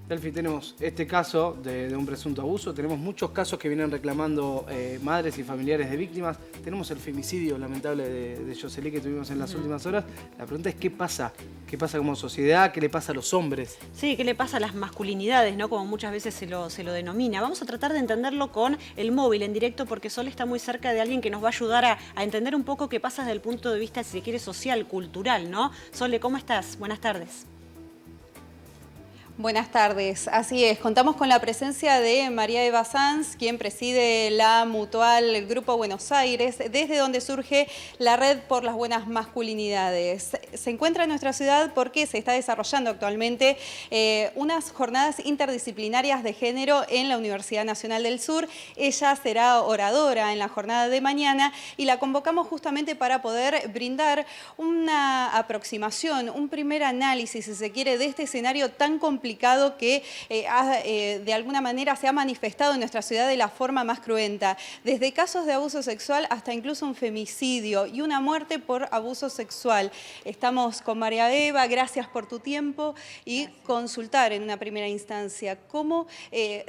Delphi, tenemos este caso de un presunto abuso, tenemos muchos casos que vienen reclamando madres y familiares de víctimas, tenemos el femicidio lamentable de Yoseli que tuvimos en las últimas horas. La pregunta es ¿qué pasa? ¿Qué pasa como sociedad? ¿Qué le pasa a los hombres? Sí, ¿qué le pasa a las masculinidades, ¿no? Como muchas veces se lo denomina. Vamos a tratar de entenderlo con el móvil en directo porque Sol está muy cerca de alguien que nos va a ayudar a entender un poco qué pasa desde el punto de vista, si se quiere, social, cultural, ¿no? Sole, ¿cómo estás? Buenas tardes. Buenas tardes, así es, contamos con la presencia de María Eva Sanz, quien preside la Mutual Grupo Buenos Aires, desde donde surge la Red por las Buenas Masculinidades. Se encuentra en nuestra ciudad porque se está desarrollando actualmente unas jornadas interdisciplinarias de género en la Universidad Nacional del Sur. Ella será oradora en la jornada de mañana y la convocamos justamente para poder brindar una aproximación, un primer análisis, si se quiere, de este escenario tan complicado que de alguna manera se ha manifestado en nuestra ciudad de la forma más cruenta, desde casos de abuso sexual hasta incluso un femicidio y una muerte por abuso sexual. Estamos con María Eva, gracias por tu tiempo y consultar en una primera instancia cómo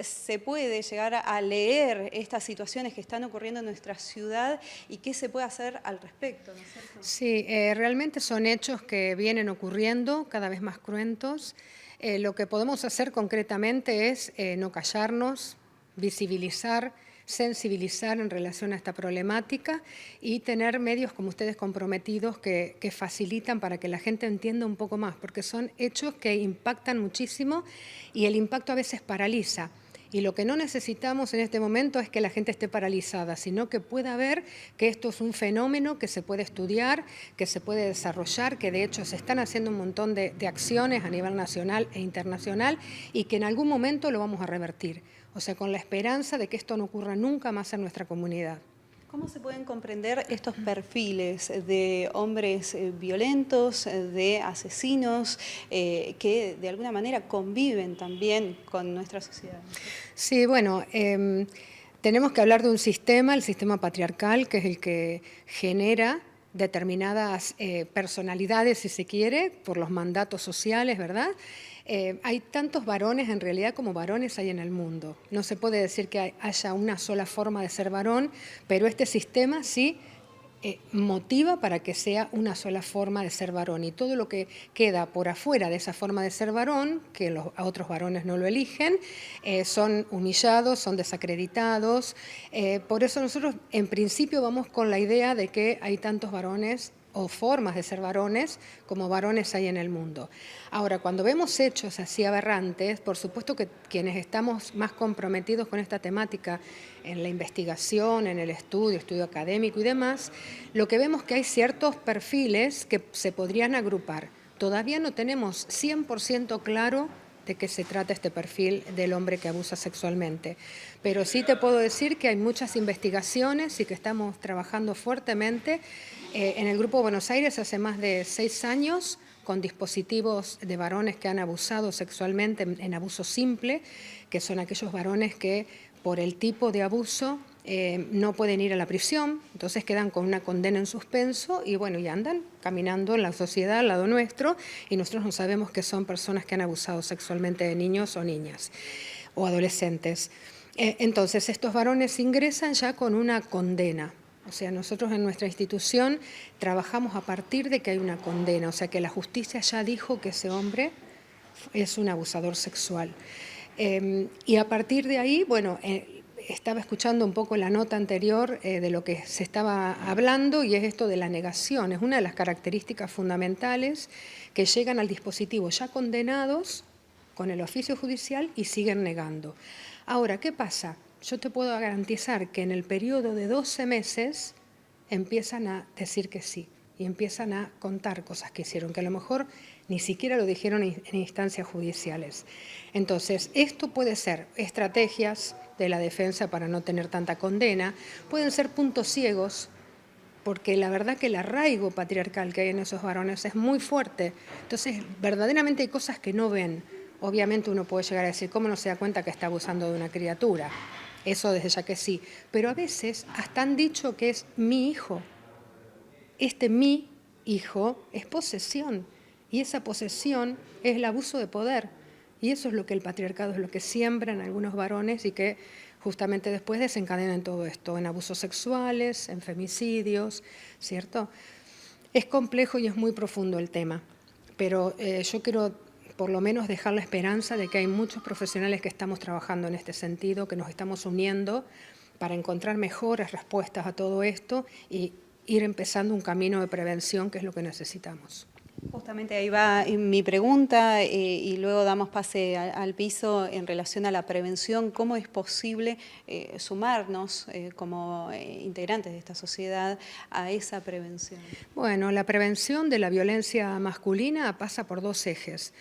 se puede llegar a leer estas situaciones que están ocurriendo en nuestra ciudad y qué se puede hacer al respecto, ¿no es cierto? Sí, realmente son hechos que vienen ocurriendo cada vez más cruentos. Lo que podemos hacer concretamente es no callarnos, visibilizar, sensibilizar en relación a esta problemática y tener medios como ustedes comprometidos que facilitan para que la gente entienda un poco más, porque son hechos que impactan muchísimo y el impacto a veces paraliza. Y lo que no necesitamos en este momento es que la gente esté paralizada, sino que pueda ver que esto es un fenómeno que se puede estudiar, que se puede desarrollar, que de hecho se están haciendo un montón de acciones a nivel nacional e internacional y que en algún momento lo vamos a revertir. O sea, con la esperanza de que esto no ocurra nunca más en nuestra comunidad. ¿Cómo se pueden comprender estos perfiles de hombres violentos, de asesinos, que de alguna manera conviven también con nuestra sociedad? Sí, bueno, tenemos que hablar de un sistema, el sistema patriarcal, que es el que genera determinadas personalidades, si se quiere, por los mandatos sociales, ¿verdad? Hay tantos varones en realidad como varones hay en el mundo. No se puede decir que haya una sola forma de ser varón, pero este sistema sí motiva para que sea una sola forma de ser varón. Y todo lo que queda por afuera de esa forma de ser varón, que a otros varones no lo eligen, son humillados, son desacreditados. Por eso nosotros en principio vamos con la idea de que hay tantos varones o formas de ser varones como varones hay en el mundo. Ahora, cuando vemos hechos así aberrantes, por supuesto que quienes estamos más comprometidos con esta temática en la investigación, en el estudio académico y demás, lo que vemos que hay ciertos perfiles que se podrían agrupar. Todavía no tenemos 100% claro de qué se trata este perfil del hombre que abusa sexualmente. Pero sí te puedo decir que hay muchas investigaciones y que estamos trabajando fuertemente en el Grupo Buenos Aires hace más de 6 años con dispositivos de varones que han abusado sexualmente en abuso simple, que son aquellos varones que por el tipo de abuso no pueden ir a la prisión, entonces quedan con una condena en suspenso y bueno, y andan caminando en la sociedad al lado nuestro y nosotros no sabemos que son personas que han abusado sexualmente de niños o niñas o adolescentes. Entonces estos varones ingresan ya con una condena. O sea, nosotros en nuestra institución trabajamos a partir de que hay una condena, o sea que la justicia ya dijo que ese hombre es un abusador sexual. Y a partir de ahí, bueno, estaba escuchando un poco la nota anterior de lo que se estaba hablando y es esto de la negación. Es una de las características fundamentales que llegan al dispositivo ya condenados con el oficio judicial y siguen negando. Ahora, ¿qué pasa? Yo te puedo garantizar que en el periodo de 12 meses empiezan a decir que sí y empiezan a contar cosas que hicieron, que a lo mejor ni siquiera lo dijeron en instancias judiciales. Entonces, esto puede ser estrategias de la defensa para no tener tanta condena, pueden ser puntos ciegos, porque la verdad que el arraigo patriarcal que hay en esos varones es muy fuerte. Entonces, verdaderamente hay cosas que no ven. Obviamente uno puede llegar a decir, ¿cómo no se da cuenta que está abusando de una criatura? Eso desde ya que sí. Pero a veces hasta han dicho que es mi hijo. Este mi hijo es posesión. Y esa posesión es el abuso de poder. Y eso es lo que el patriarcado es lo que siembra en algunos varones y que justamente después desencadena en todo esto, en abusos sexuales, en femicidios, ¿cierto? Es complejo y es muy profundo el tema, pero yo quiero por lo menos dejar la esperanza de que hay muchos profesionales que estamos trabajando en este sentido, que nos estamos uniendo para encontrar mejores respuestas a todo esto y ir empezando un camino de prevención, que es lo que necesitamos. Justamente ahí va mi pregunta y luego damos pase al piso en relación a la prevención. ¿Cómo es posible sumarnos como integrantes de esta sociedad a esa prevención? Bueno, la prevención de la violencia masculina pasa por dos ejes.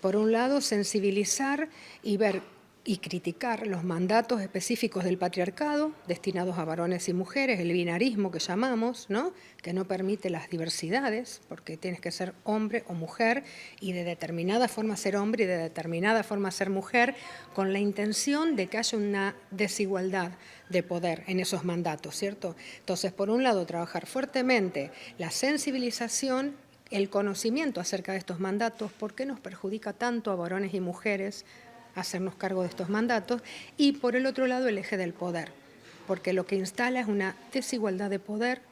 Por un lado, sensibilizar y ver y criticar los mandatos específicos del patriarcado destinados a varones y mujeres, el binarismo que llamamos, ¿no? Que no permite las diversidades, porque tienes que ser hombre o mujer y de determinada forma ser hombre y de determinada forma ser mujer, con la intención de que haya una desigualdad de poder en esos mandatos, ¿cierto? Entonces, por un lado, trabajar fuertemente la sensibilización, el conocimiento acerca de estos mandatos, por qué nos perjudica tanto a varones y mujeres hacernos cargo de estos mandatos, y por el otro lado el eje del poder, porque lo que instala es una desigualdad de poder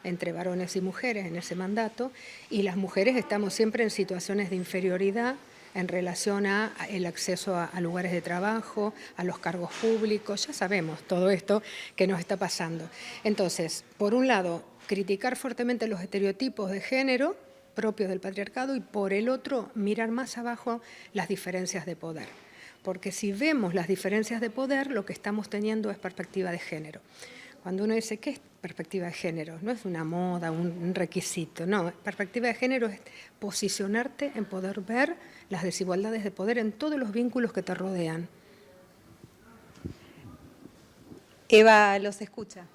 entre varones y mujeres en ese mandato, y las mujeres estamos siempre en situaciones de inferioridad en relación a el acceso a lugares de trabajo, a los cargos públicos, ya sabemos todo esto que nos está pasando. Entonces, por un lado, criticar fuertemente los estereotipos de género propios del patriarcado y por el otro, mirar más abajo las diferencias de poder. Porque si vemos las diferencias de poder, lo que estamos teniendo es perspectiva de género. Cuando uno dice, ¿qué es perspectiva de género? No es una moda, un requisito, no. Perspectiva de género es posicionarte en poder ver las desigualdades de poder en todos los vínculos que te rodean. Eva los escucha.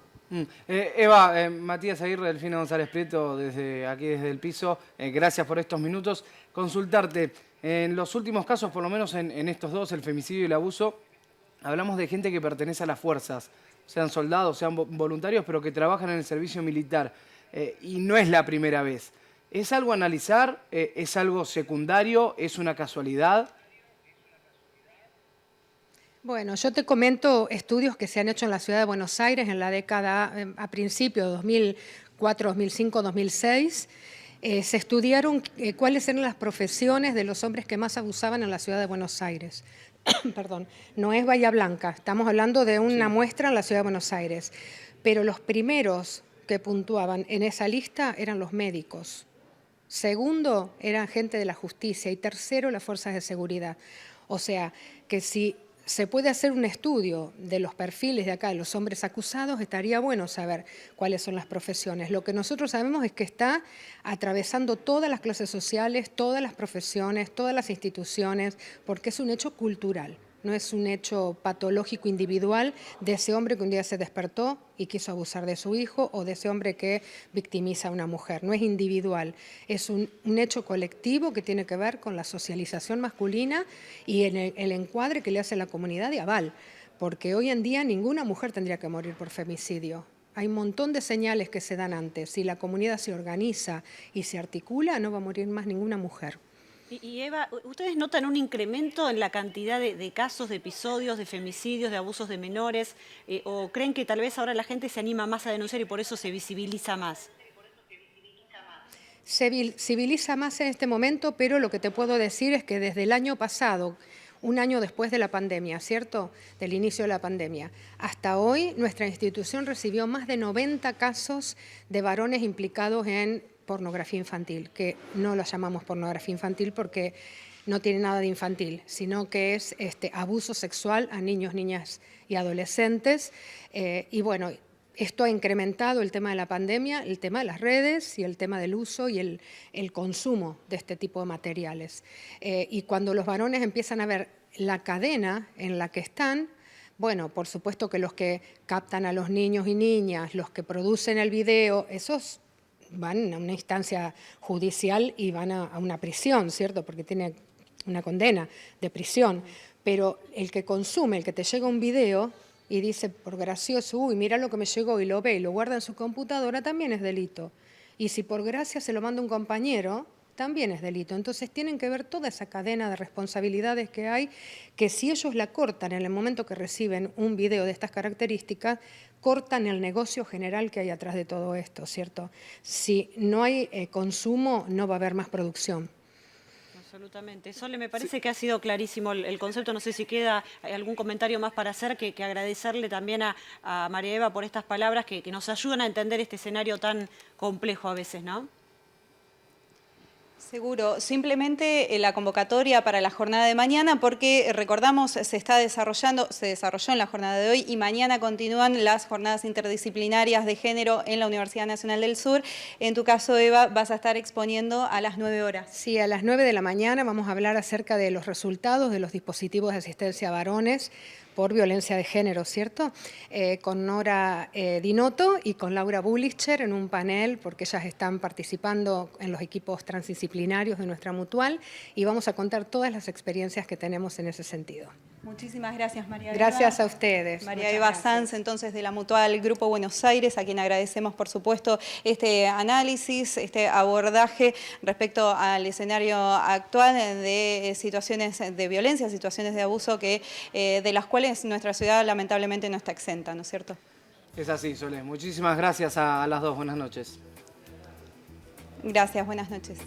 Eva, Matías Aguirre, Delfina González Prieto, desde aquí, desde el piso, gracias por estos minutos. Consultarte, en los últimos casos, por lo menos en estos dos, el femicidio y el abuso, hablamos de gente que pertenece a las fuerzas, sean soldados, sean voluntarios, pero que trabajan en el servicio militar, y no es la primera vez. ¿Es algo a analizar? ¿Es algo secundario? ¿Es una casualidad? Bueno, yo te comento estudios que se han hecho en la ciudad de Buenos Aires en la década, a principios de 2004, 2005, 2006. Se estudiaron cuáles eran las profesiones de los hombres que más abusaban en la ciudad de Buenos Aires. Perdón, no es Bahía Blanca, estamos hablando de una muestra en la ciudad de Buenos Aires. Pero los primeros que puntuaban en esa lista eran los médicos. Segundo, eran gente de la justicia. Y tercero, las fuerzas de seguridad. O sea, que si se puede hacer un estudio de los perfiles de acá, de los hombres acusados, estaría bueno saber cuáles son las profesiones. Lo que nosotros sabemos es que está atravesando todas las clases sociales, todas las profesiones, todas las instituciones, porque es un hecho cultural. No es un hecho patológico individual de ese hombre que un día se despertó y quiso abusar de su hijo o de ese hombre que victimiza a una mujer. No es individual, es un hecho colectivo que tiene que ver con la socialización masculina y en el encuadre que le hace la comunidad de aval. Porque hoy en día ninguna mujer tendría que morir por femicidio. Hay un montón de señales que se dan antes. Si la comunidad se organiza y se articula, no va a morir más ninguna mujer. Y Eva, ¿ustedes notan un incremento en la cantidad de casos, de episodios, de femicidios, de abusos de menores? ¿O creen que tal vez ahora la gente se anima más a denunciar y por eso se visibiliza más? Se visibiliza más en este momento, pero lo que te puedo decir es que desde el año pasado, un año después de la pandemia, ¿cierto? Del inicio de la pandemia, hasta hoy nuestra institución recibió más de 90 casos de varones implicados en pornografía infantil, que no lo llamamos pornografía infantil porque no tiene nada de infantil, sino que es abuso sexual a niños, niñas y adolescentes. Y bueno, esto ha incrementado el tema de la pandemia, el tema de las redes y el tema del uso y el consumo de este tipo de materiales. Y cuando los varones empiezan a ver la cadena en la que están, bueno, por supuesto que los que captan a los niños y niñas, los que producen el video, esos van a una instancia judicial y van a una prisión, ¿cierto? Porque tiene una condena de prisión. Pero el que consume, el que te llega un video y dice, por gracioso, uy, mira lo que me llegó, y lo ve y lo guarda en su computadora, también es delito. Y si por gracia se lo manda un compañero, también es delito. Entonces tienen que ver toda esa cadena de responsabilidades que hay, que si ellos la cortan en el momento que reciben un video de estas características, cortan el negocio general que hay atrás de todo esto, ¿cierto? Si no hay consumo, no va a haber más producción. Absolutamente. Sole, me parece que ha sido clarísimo el concepto. No sé si queda algún comentario más para hacer, que agradecerle también a María Eva por estas palabras que nos ayudan a entender este escenario tan complejo a veces, ¿no? Seguro. Simplemente la convocatoria para la jornada de mañana, porque recordamos, se desarrolló en la jornada de hoy y mañana continúan las jornadas interdisciplinarias de género en la Universidad Nacional del Sur. En tu caso, Eva, vas a estar exponiendo a las 9 horas. Sí, a las 9 de la mañana vamos a hablar acerca de los resultados de los dispositivos de asistencia a varones por violencia de género, ¿cierto? Con Nora Dinotto y con Laura Bullicher en un panel, porque ellas están participando en los equipos transdisciplinarios de nuestra mutual, y vamos a contar todas las experiencias que tenemos en ese sentido. Muchísimas gracias, María Eva. Gracias a ustedes. María Eva Sanz, entonces, de la Mutual Grupo Buenos Aires, a quien agradecemos, por supuesto, este análisis, este abordaje respecto al escenario actual de situaciones de violencia, situaciones de abuso de las cuales nuestra ciudad lamentablemente no está exenta, ¿no es cierto? Es así, Solé. Muchísimas gracias a las dos. Buenas noches. Gracias, buenas noches.